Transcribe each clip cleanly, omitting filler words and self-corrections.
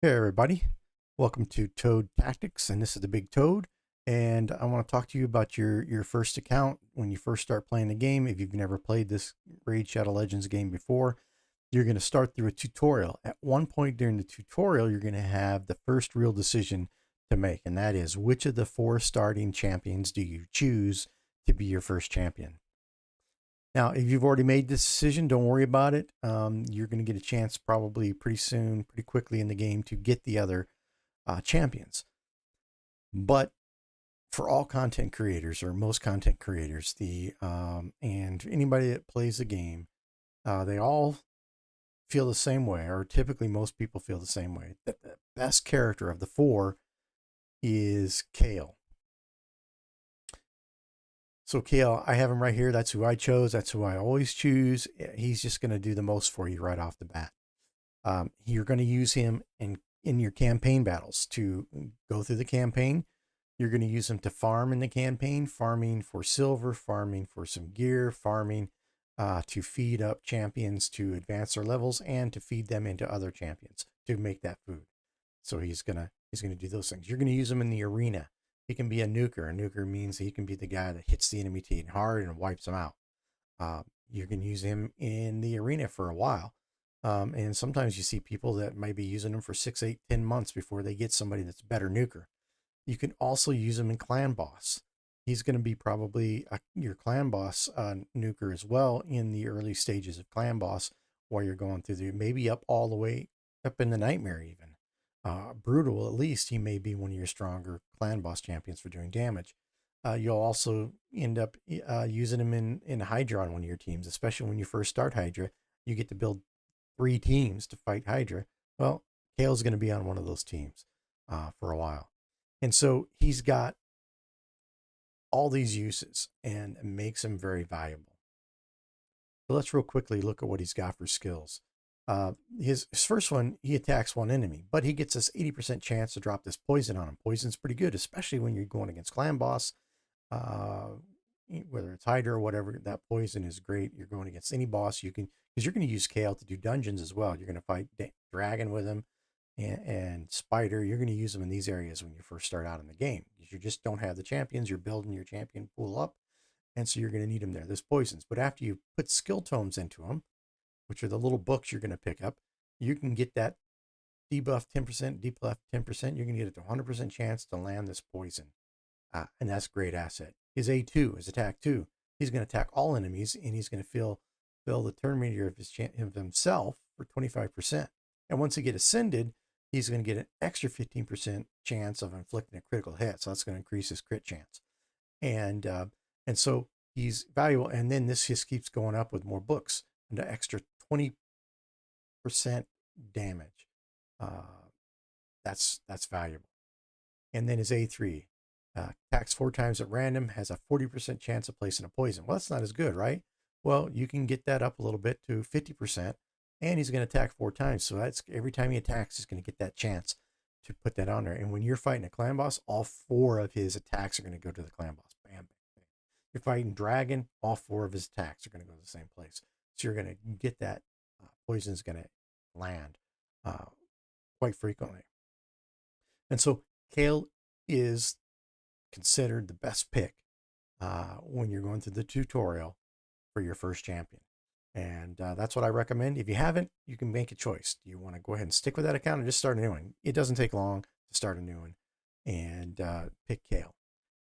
Okay, everybody, welcome to Toad Tactics, and this is the Big Toad. And I want to talk to you about your first account when you first start playing the game. If you've never played this Raid Shadow Legends game before, you're going to start through a tutorial. At one point during the tutorial, you're going to have the first real decision to make, and that is which of the 4 starting champions do you choose to be your first champion? Now, if you've already made this decision, don't worry about it. You're going to get a chance probably pretty soon, pretty quickly in the game to get the other champions. But for all content creators, or most content creators, and anybody that plays the game, they all feel the same way, or typically most people feel the same way. That the best character of the 4 is Kale. So Kale, I have him right here. That's who I chose. That's who I always choose. He's just going to do the most for you right off the bat. You're going to use him in your campaign battles to go through the campaign. You're going to use him to farm in the campaign, farming for silver, farming for some gear, farming to feed up champions to advance their levels, and to feed them into other champions to make that food. So he's gonna do those things. You're gonna use him in the arena. He can be a nuker. A nuker means he can be the guy that hits the enemy team hard and wipes them out. You can use him in the arena for a while. And sometimes you see people that might be using him for 6, 8, 10 months before they get somebody that's a better nuker. You can also use him in clan boss. He's going to be probably your clan boss nuker as well in the early stages of clan boss, while you're going through maybe up all the way up in the nightmare even. Brutal, at least, he may be one of your stronger clan boss champions for doing damage. You'll also end up using him in Hydra on one of your teams, especially when you first start Hydra. You get to build 3 teams to fight Hydra. Well, Kale's going to be on one of those teams for a while. And so he's got all these uses, and it makes him very valuable. So let's real quickly look at what he's got for skills. His first one, he attacks one enemy, but he gets this 80% chance to drop this poison on him. Poison's pretty good, especially when you're going against clan boss, whether it's Hydra or whatever. That poison is great. You're going against any boss, you can, because you're going to use Kale to do dungeons as well. You're going to fight dragon with him, and spider. You're going to use them in these areas when you first start out in the game. You just don't have the champions. You're building your champion pool up, and so you're going to need them there. There's poisons, but after you put skill tomes into them, which are the little books you're going to pick up, you can get that debuff 10%, debuff 10%. You're going to get it to 100% chance to land this poison. And that's a great asset. His A2, his attack 2, he's going to attack all enemies, and he's going to fill the turn meter of himself for 25%. And once he get ascended, he's going to get an extra 15% chance of inflicting a critical hit. So that's going to increase his crit chance. And so he's valuable. And then this just keeps going up with more books, and the extra 20% damage. That's valuable. And then his A3 attacks 4 times at random, has a 40% chance of placing a poison. Well, that's not as good, right? Well, you can get that up a little bit to 50%, and he's going to attack 4 times. So that's every time he attacks, he's going to get that chance to put that on there. And when you're fighting a clan boss, all 4 of his attacks are going to go to the clan boss. Bam, bam, bam. You're fighting dragon, all 4 of his attacks are going to go to the same place. So you're going to get that poison is going to land quite frequently. And so Kale is considered the best pick when you're going through the tutorial for your first champion. And that's what I recommend. If you haven't, you can make a choice. Do you want to go ahead and stick with that account, or just start a new one? It doesn't take long to start a new one, and pick Kale.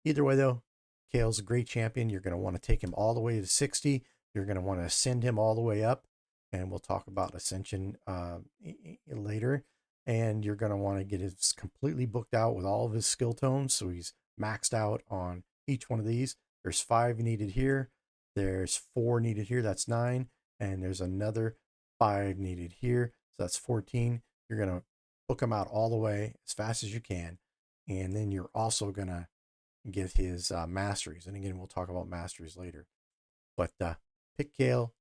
Either way, though, Kale's a great champion. You're going to want to take him all the way to 60. You're going to want to ascend him all the way up, and we'll talk about ascension later. And you're going to want to get his completely booked out with all of his skill tomes, so he's maxed out on each one of these. There's 5 needed here. There's 4 needed here. That's 9. And there's another 5 needed here. So that's 14. You're going to book him out all the way as fast as you can. And then you're also going to get his masteries. And again, we'll talk about masteries later. But pick Kale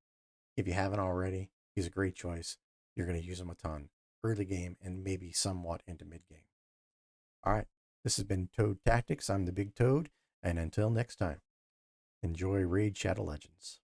if you haven't already. He's a great choice. You're going to use him a ton early game and maybe somewhat into mid game. All right. This has been Toad Tactics. I'm the Big Toad. And until next time, enjoy Raid Shadow Legends.